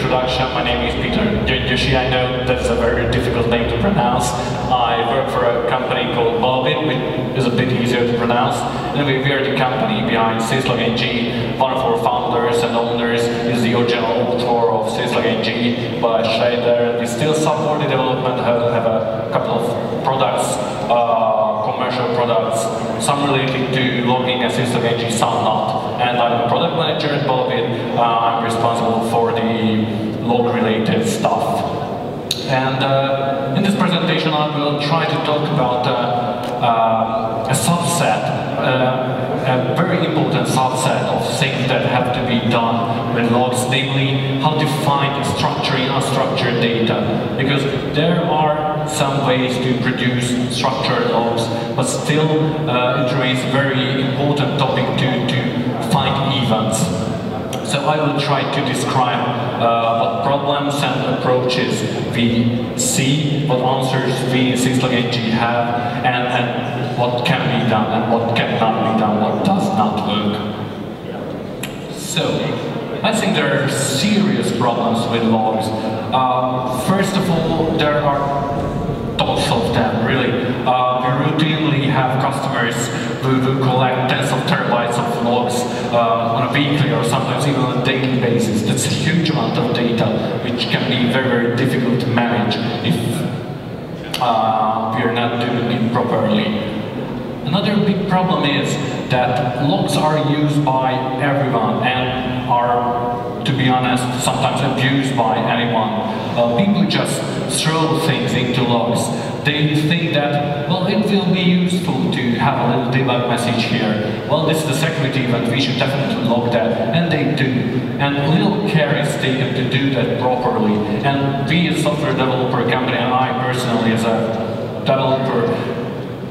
introduction. My name is Péter Gyöngyösi. I know that's a very difficult name to pronounce. I work for a company called BalaBit, which is a bit easier to pronounce. Anyway, we are the company behind syslog-ng. One of our founders and owners is the original author of syslog-ng by Schrader. We still support the development, have a couple of products, commercial products, some related to logging and syslog-ng, some not. And I'm a product manager at BalaBit. I'm responsible for the log-related stuff. And in this presentation, I will try to talk about a subset, a very important subset of things that have to be done with logs, namely how to find structured and unstructured data. Because there are some ways to produce structured logs, but still it remains a very important topic to find events. So I will try to describe what problems and approaches we see, what answers we in syslog-ng have, and what can be done and what cannot be done, what does not work. So, I think there are serious problems with logs. First of all, there are tons of them, really. We routinely have customers who collect tens of terabytes of logs on a weekly or sometimes even on a daily basis. That's a huge amount of data, which can be very, very difficult to manage if we are not doing it properly. Another big problem is that logs are used by everyone and are, to be honest, sometimes abused by anyone. People just throw things into logs. They think that, well, it will be useful to have a little debug message here. Well, this is a security event, we should definitely log that, and they do. And little care is taken to do that properly. And we as a software developer company, and I personally as a developer,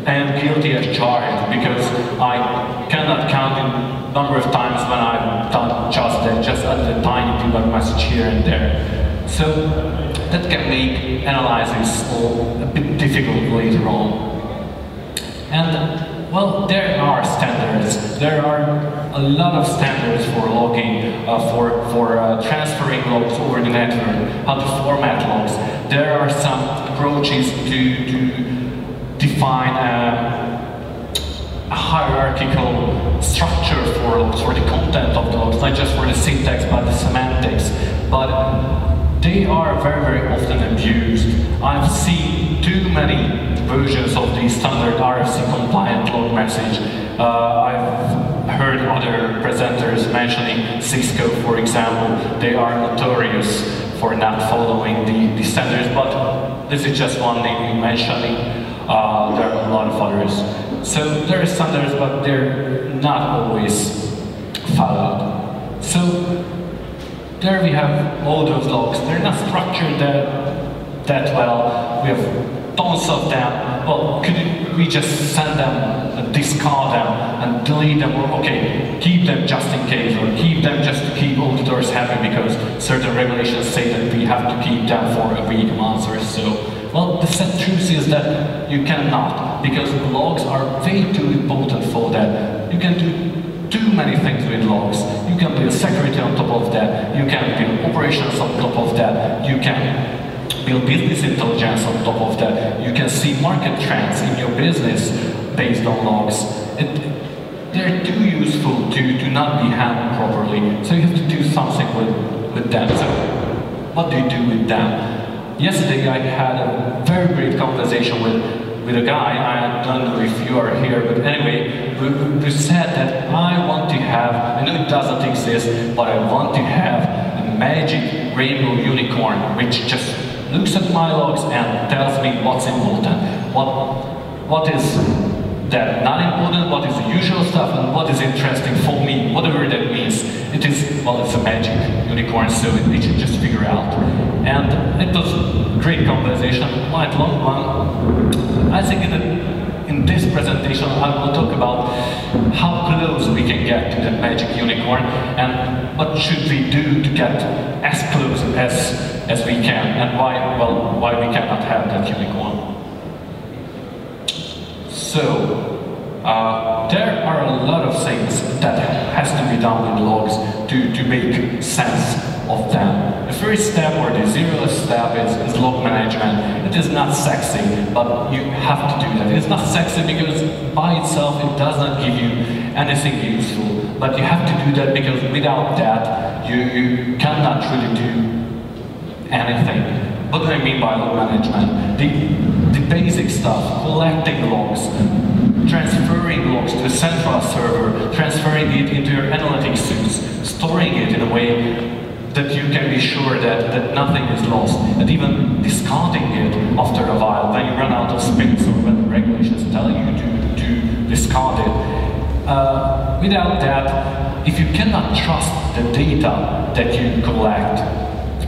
am guilty as charged, because I cannot count the number of times when I've done just that, just a tiny debug message here and there. So that can make analysis a bit difficult later on. And well, there are standards. There are a lot of standards for logging, for transferring logs over the network, how to format logs. There are some approaches to define a hierarchical structure for logs, for the content of the logs, not just for the syntax, but the semantics. But they are very, very often abused. I've seen too many versions of the standard RFC compliant log message. I've heard other presenters mentioning Cisco, for example. They are notorious for not following the standards, but this is just one name mentioning. There are a lot of others. So there are standards, but they're not always followed. So there we have all those logs. They're not structured that well. We have tons of them. Well, could we just send them, discard them, and delete them, or okay, keep them just in case, or keep them just to keep auditors happy because certain regulations say that we have to keep them for a week, month, or so. Well, the sad truth is that you cannot, because logs are way too important for that. You can do too many things with logs. You can build security on top of that. You can build operations on top of that. You can build business intelligence on top of that. You can see market trends in your business based on logs. They're too useful to not be handled properly. So you have to do something with them. So what do you do with them? Yesterday I had a very great conversation with a guy. I don't know if you are here, but anyway, who said that I want to have, I know it doesn't exist, but I want to have a magic rainbow unicorn which just looks at my logs and tells me what's important. What is that not important, what is the usual stuff, and what is interesting for me, whatever that means. It is, well, it's a magic unicorn, so we should just figure out. And it was a great conversation, quite long one. I think in this presentation I will talk about how close we can get to that magic unicorn and what should we do to get as close as we can, and why we cannot have that unicorn. So, there are a lot of things that has to be done with logs to make sense of them. The first step, or the zero step, is log management. It is not sexy, but you have to do that. It is not sexy because by itself it does not give you anything useful, but you have to do that because without that you cannot really do anything. What do I mean by log management? The basic stuff, collecting logs, transferring logs to a central server, transferring it into your analytics suites, storing it in a way that you can be sure that nothing is lost, and even discarding it after a while when you run out of space or when the regulations tell you to discard it. Without that, if you cannot trust the data that you collect,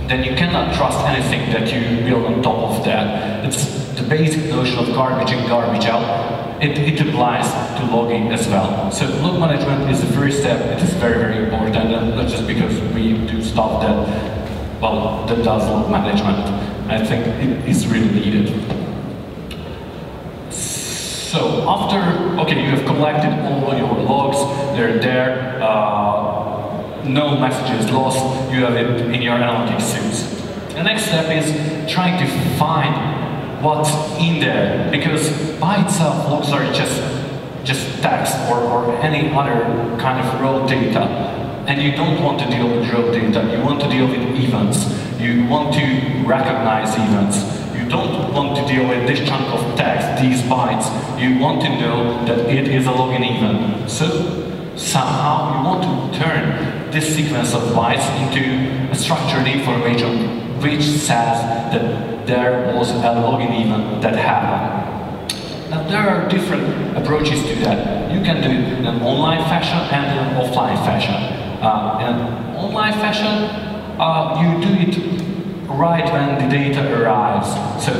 then you cannot trust anything that you build on top of that. It's the basic notion of garbage in, garbage out. It applies to logging as well. So log management is the first step. It is very, very important, and not just because we do stuff that, well, that does log management. I think it is really needed. So after, okay, you have collected all your logs, they're there, no message is lost, you have it in your analytics suites. The next step is trying to find what's in there, because by itself logs are just text or any other kind of raw data, and you don't want to deal with raw data. You want to deal with events. You want to recognize events. You don't want to deal with this chunk of text, these bytes. You want to know that it is a login event. So somehow you want to turn this sequence of bytes into a structured information which says that there was a login event that happened. Now there are different approaches to that. You can do it in an online fashion and in an offline fashion. In an online fashion, you do it right when the data arrives. So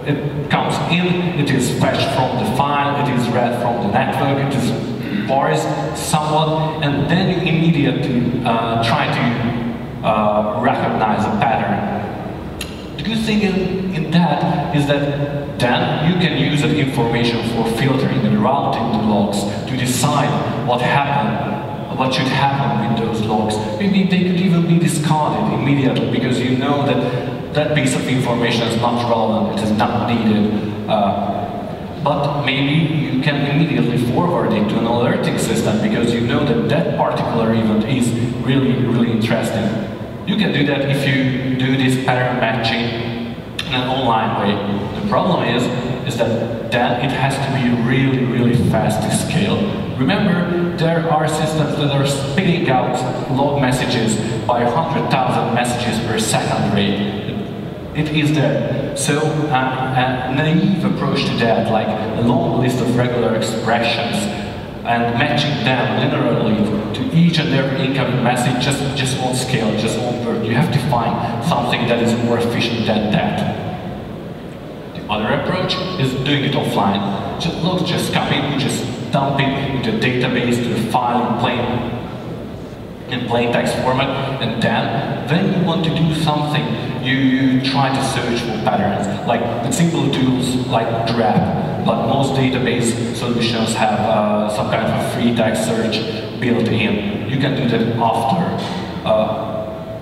it comes in, it is fetched from the file, it is read from the network, it is parsed somewhat, and then you immediately try to recognize a pattern. The good thing in that is that then you can use that information for filtering and routing the logs to decide what happened, what should happen with those logs. Maybe they could even be discarded immediately because you know that that piece of information is not relevant, it is not needed. But maybe you can immediately forward it to an alerting system because you know that that particular event is really, really interesting. You can do that if you do this pattern matching in an online way. The problem is that then it has to be really, really fast to scale. Remember, there are systems that are spitting out log messages by 100,000 messages per second rate. It is there. So a naive approach to that, like a long list of regular expressions and matching them linearly to each and every incoming message just won't scale, just won't work. You have to find something that is more efficient than that. The other approach is doing it offline. Logs just come in, you just dump it into a database, to a file in plain text format, and then when you want to do something, you try to search for patterns, like with simple tools like grep. But most database solutions have some kind of a free text search built in. You can do that after.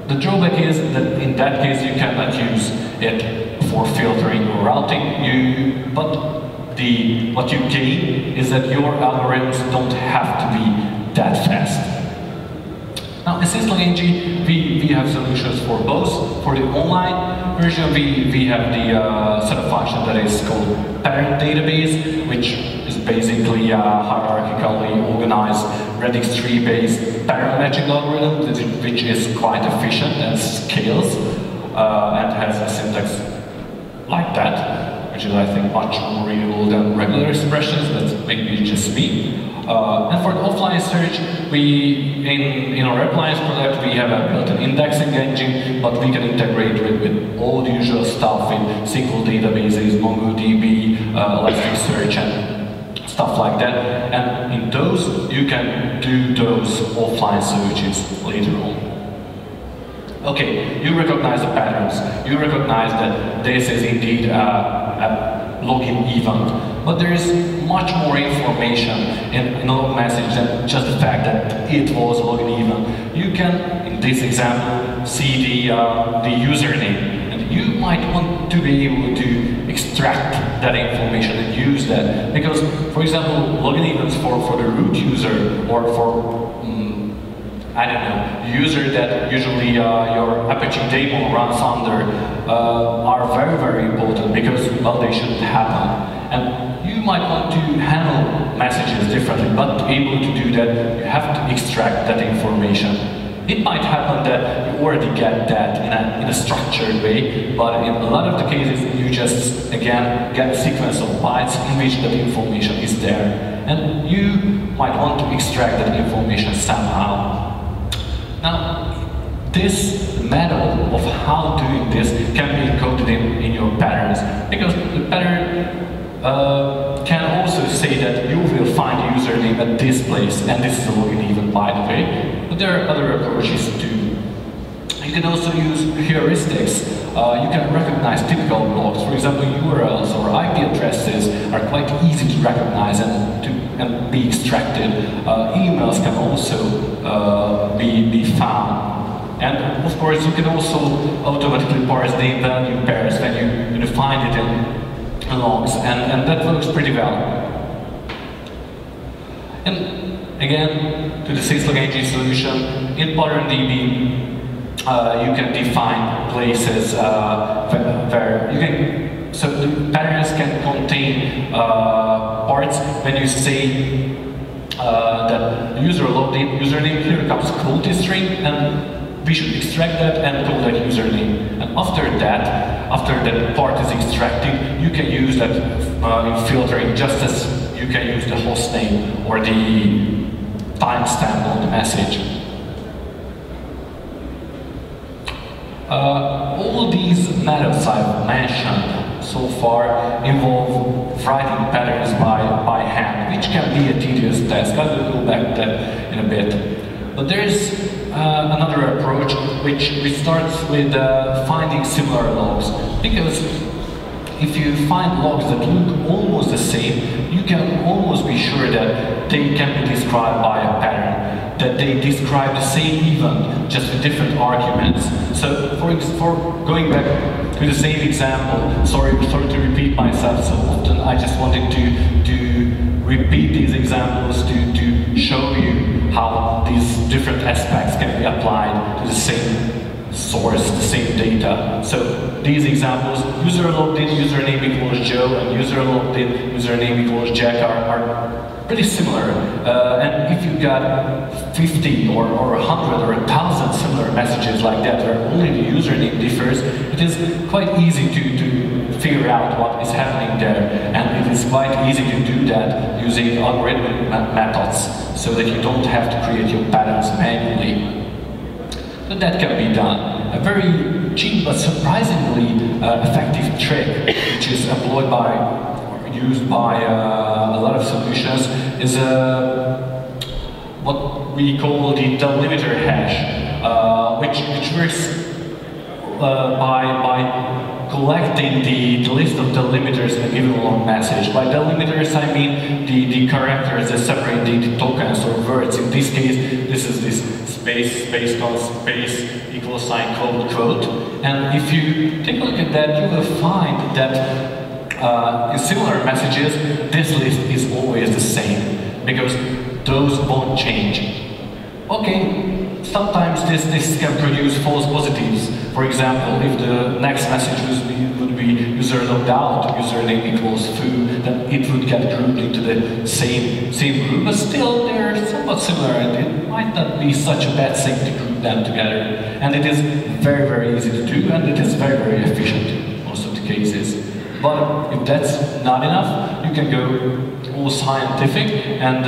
The drawback is that in that case you cannot use it for filtering or routing. But what you gain is that your algorithms don't have to be that fast. Now in syslog-ng, we have solutions for both. For the online version, we have the set of functions that is called parent database, which is basically a hierarchically organized radix tree-based pattern matching algorithm, which is quite efficient and scales and has a syntax like that, which is, I think, much more readable than regular expressions. That's maybe just me. And for the offline search, in our appliance product, we have a built-in indexing engine, but we can integrate with all the usual stuff in SQL databases, MongoDB, Elasticsearch, and stuff like that. And in those, you can do those offline searches later on. Okay, you recognize the patterns. You recognize that this is indeed a login event, but there is much more information in a log message than just the fact that it was a login event. You can, in this example, see the username. And you might want to be able to extract that information and use that. Because, for example, login events for the root user or for I don't know, user that usually your Apache daemon runs under are very, very important because, well, they shouldn't happen. And you might want to handle messages differently, but to be able to do that, you have to extract that information. It might happen that you already get that in a structured way, but in a lot of the cases, you just, again, get a sequence of bytes in which that information is there. And you might want to extract that information somehow. Now, this method of how doing this can be encoded in your patterns, because the pattern can also say that you will find the username at this place, and this is a login event, by the way. But there are other approaches too. You can also use heuristics. You can recognize typical blocks. For example, URLs or IP addresses are quite easy to recognize and be extracted. Emails can also be found. And of course, you can also automatically parse the value pairs when you find it in logs, and that works pretty well. And again, to the syslog-ng solution, in PatternDB, you can define places where you can, so the patterns can contain parts when you say that user logged in username, here comes quote string, and we should extract that and call that username. And after that part is extracted, you can use that in filtering, just as you can use the host name or the timestamp on the message. All these methods I've mentioned so far involve writing patterns by hand, which can be a tedious task. I will go back to that in a bit. But there is another approach which starts with finding similar logs. Because if you find logs that look almost the same, you can almost be sure that they can be described by a pattern, that they describe the same event, just with different arguments. So for going back to the same example, sorry to repeat myself so often, I just wanted to repeat these examples to show you how these different aspects can be applied to the same source, the same data. So these examples, user logged in username equals Joe and user logged in username equals Jack are pretty similar. And if you got 50 or 100 or 1,000 similar messages like that where only the username differs, it is quite easy to figure out what is happening there. And it is quite easy to do that using algorithmic methods so that you don't have to create your patterns manually. So that can be done. A very cheap but surprisingly effective trick, which is employed by, or used by a lot of solutions, is what we call the delimiter hash, which works by collecting the list of delimiters in a given long message. By delimiters, I mean the characters that separate the tokens or words. In this case, this is this space equals sign quote quote. And if you take a look at that, you will find that in similar messages, this list is always the same because those won't change. Okay, sometimes this can produce false positives. For example, if the next message would be user logged out, username equals foo, then it would get grouped into the same group, but still they're somewhat similar, and it might not be such a bad thing to group them together. And it is very, very easy to do, and it is very, very efficient in most of the cases. But if that's not enough, you can go all scientific and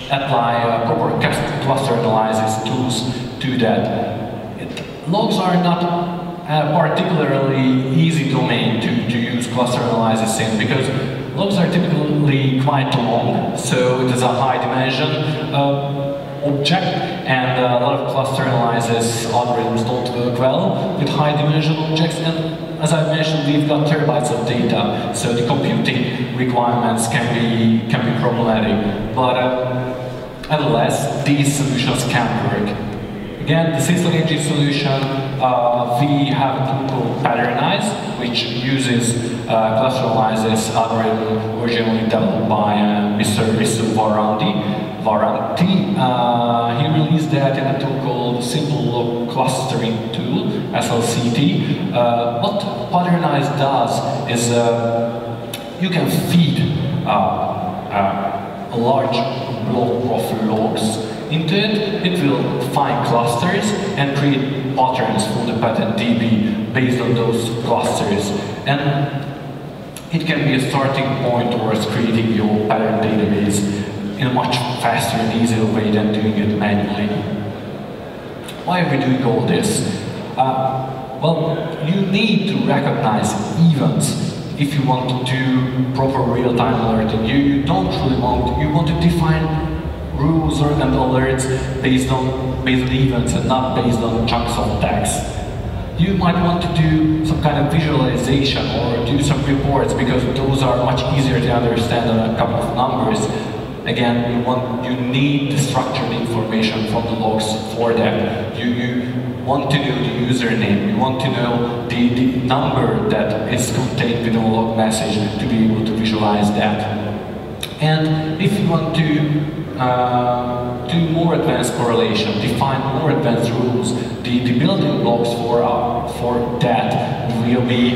apply proper cluster analysis tools to that. Logs are not a particularly easy domain to use cluster analysis in, because logs are typically quite long, so it is a high dimension object, and a lot of cluster analysis algorithms don't work well with high dimension objects, and as I mentioned, we've got terabytes of data, so the computing requirements can be problematic. But nevertheless, these solutions can work. Again, the syslog-ng solution, we have a tool called Patternize, which uses cluster analysis algorithm originally developed by Mr. Varanti. He released that in a tool called Simple Log Clustering Tool, SLCT. What Patternize does is you can feed a large block of logs into it. It will find clusters and create patterns for the pattern DB based on those clusters. And it can be a starting point towards creating your pattern database in a much faster and easier way than doing it manually. Why are we doing all this? Well, you need to recognize events if you want to do proper real-time alerting. You don't really want to define rules and alerts based on events and not based on chunks of text. You might want to do some kind of visualization or do some reports because those are much easier to understand than a couple of numbers. Again, you need the structured information from the logs for that. You want to know the username, you want to know the number that is contained within a log message to be able to visualize that. And if you want to do more advanced correlation, define more advanced rules, the building blocks for that will be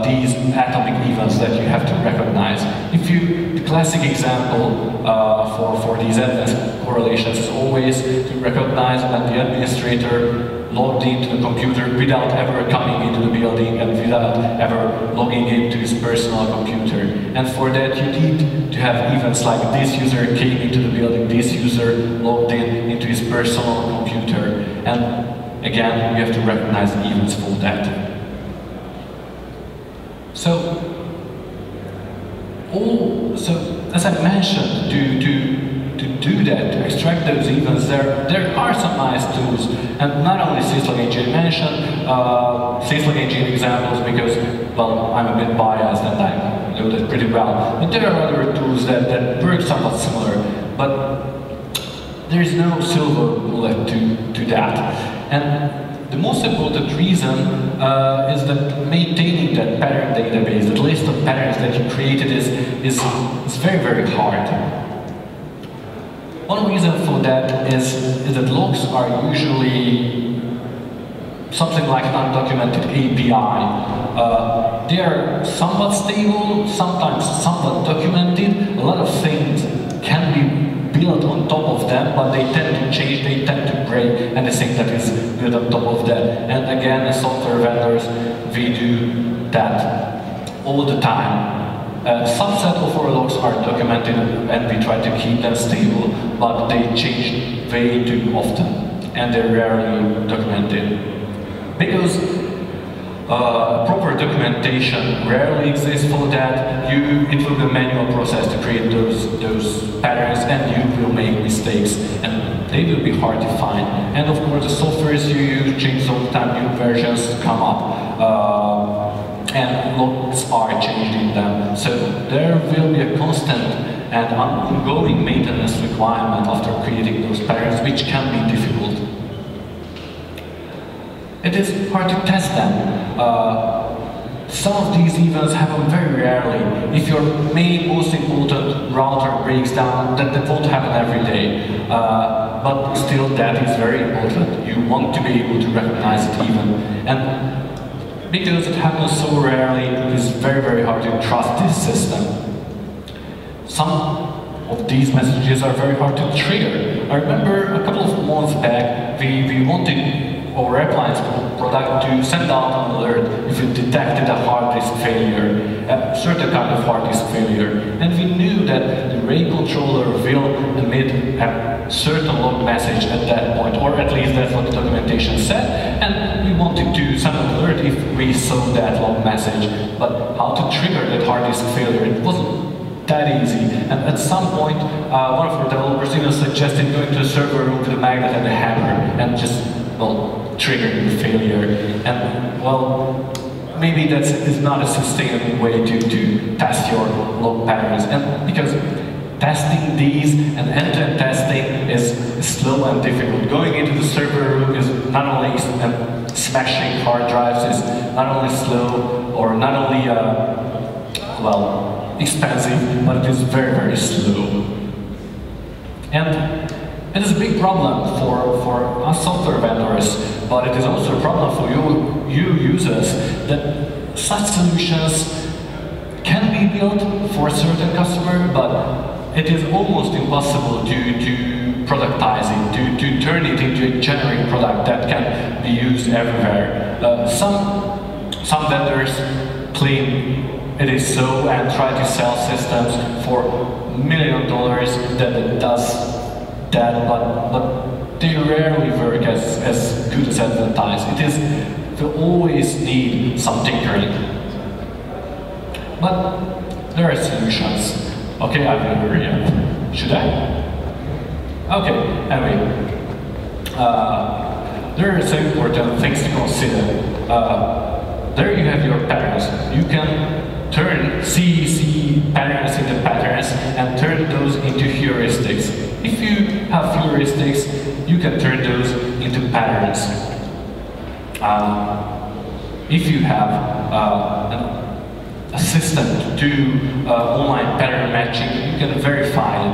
these atomic events that you have to recognize. The classic example for these advanced correlations is always to recognize when the administrator logged into the computer without ever coming into the building and without ever logging into his personal computer. And for that you need to have events like this user came into the building, this user logged into his personal computer. And again, we have to recognize the events for that. So as I mentioned, to do that, to extract those events, there are some nice tools, and not only syslog-ng. I mentioned syslog-ng examples because, well, I'm a bit biased and I know that pretty well. But there are other tools that work somewhat similar, but there is no silver bullet to that. And the most important reason is that maintaining that pattern database, that list of patterns that you created is very, very hard. One reason for that is that logs are usually something like an undocumented API. They are somewhat stable, sometimes somewhat documented. A lot of things can be built on top of them, but they tend to change, they tend to break anything that is built on top of that. And again, as software vendors, we do that all the time. A subset of our logs are documented and we try to keep them stable, but they change way too often and they're rarely documented. Because proper documentation rarely exists for that, it will be a manual process to create those patterns and you will make mistakes and they will be hard to find. And of course the softwares you use change all the time, new versions come up. And logs are changed in them. So there will be a constant and ongoing maintenance requirement after creating those patterns, which can be difficult. It is hard to test them. Some of these events happen very rarely. If your main, most important router breaks down, that won't happen every day. But still, that is very important. You want to be able to recognize it even. And because it happens so rarely, it is very, very hard to trust this system. Some of these messages are very hard to trigger. I remember a couple of months back, we wanted our appliance product to send out an alert if it detected a hard disk failure, a certain kind of hard disk failure. And we knew that the RAID controller will emit a certain log message at that point, or at least that's what the documentation said. And we wanted to send an alert if we saw that log message. But how to trigger that hard disk failure? It wasn't that easy. And at some point, one of our developers even suggested going to a server room with a magnet and a hammer and just, well, triggering the failure. And, well, maybe that is not a sustainable way to test your log patterns. And because testing these and end-to-end testing is slow and difficult. Going into the server room is not only smashing hard drives, is not only slow or not only well, expensive, but it is very, very slow. And it is a big problem for us software vendors, but it is also a problem for you users that such solutions can be built for a certain customer, but it is almost impossible to productize it, to turn it into a generic product that can be used everywhere. Some vendors claim it is so and try to sell systems for $1 million that it does that, but they rarely work as good as advertised. They always need some tinkering. But there are solutions. Okay, I will hurry up. Should I? Okay, anyway. There are some important things to consider. There you have your patterns. You can turn C patterns into patterns and turn those into heuristics. If you have heuristics, you can turn those into patterns. If you have a system to do online pattern matching, you can verify it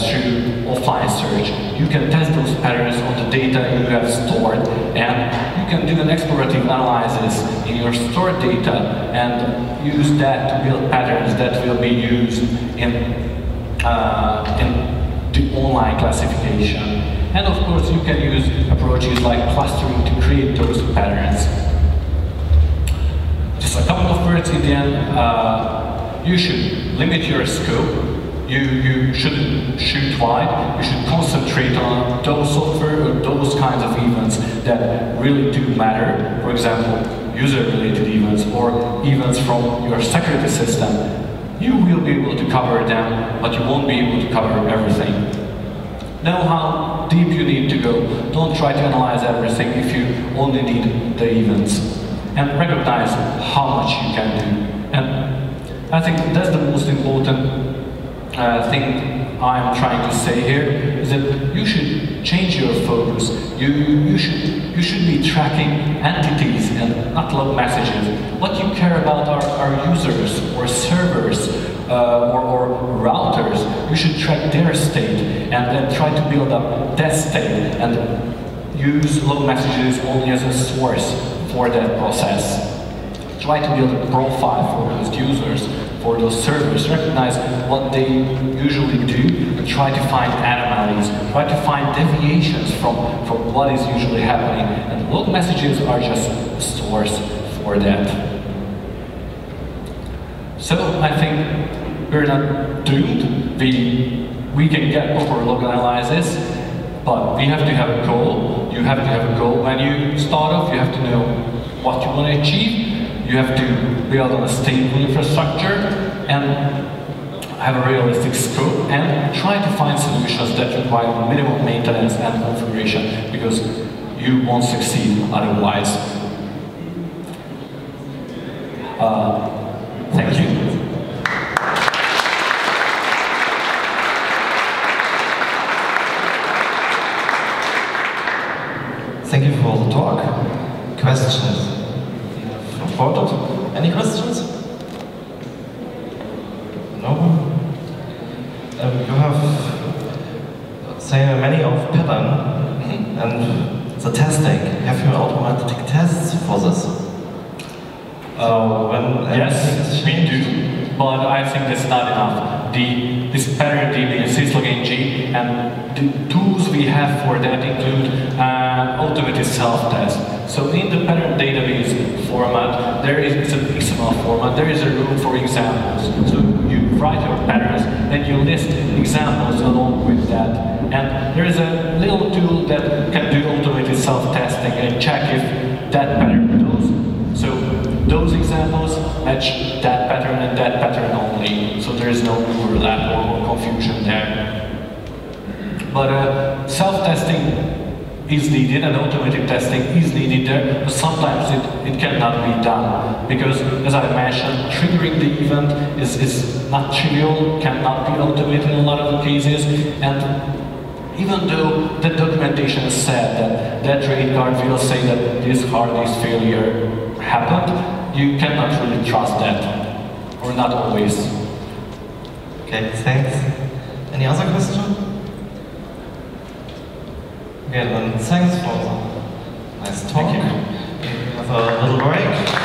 through offline search. You can test those patterns on the data you have stored, and you can do an explorative analysis in your stored data and use that to build patterns that will be used in the online classification. And of course, you can use approaches like clustering to create those patterns. Just a couple of words in the end. You should limit your scope. You shouldn't shoot wide. You should concentrate on those software or those kinds of events that really do matter. For example, user-related events or events from your security system. You will be able to cover them, but you won't be able to cover everything. Know how deep you need to go. Don't try to analyze everything if you only need the events. And recognize how much you can do. And I think that's the most important thing I'm trying to say here, is that you should change your focus. You should be tracking entities and not log messages. What you care about are users or servers or routers. You should track their state and then try to build up that state and use log messages only as a source for that process. Try to build a profile for those users, for those servers, recognize what they usually do, and try to find anomalies, try to find deviations from what is usually happening. And log messages are just a source for that. So I think we're not doomed. We can get over log analysis, but we have to have a goal. You have to have a goal. When you start off, you have to know what you want to achieve. You have to build on a stable infrastructure and have a realistic scope and try to find solutions that require minimum maintenance and configuration, because you won't succeed otherwise. Thank you. Thank you for all the talk. Questions? Any questions? No? You have say many of pattern and the testing. Have you automatic tests for this? Yes, we do, but I think that's not enough. This pattern DB and syslog-ng and the tools we have for that include automated self-test. So in the pattern database format, it's an XML format, there is a room for examples. So you write your patterns, then you list examples along with that. And there is a little tool that can do automated self-testing and check if that pattern does. So those examples match that pattern and that pattern only. So there is no overlap or confusion there. But self-testing is needed and automated testing is needed there, but sometimes it cannot be done. Because, as I mentioned, triggering the event is not trivial, cannot be automated in a lot of the cases, and even though the documentation is said that that rate card will say that this hard disk failure happened, you cannot really trust that, or not always. Okay, thanks. Any other question? Okay, then thanks for the nice talk. Thank you. We have a little break.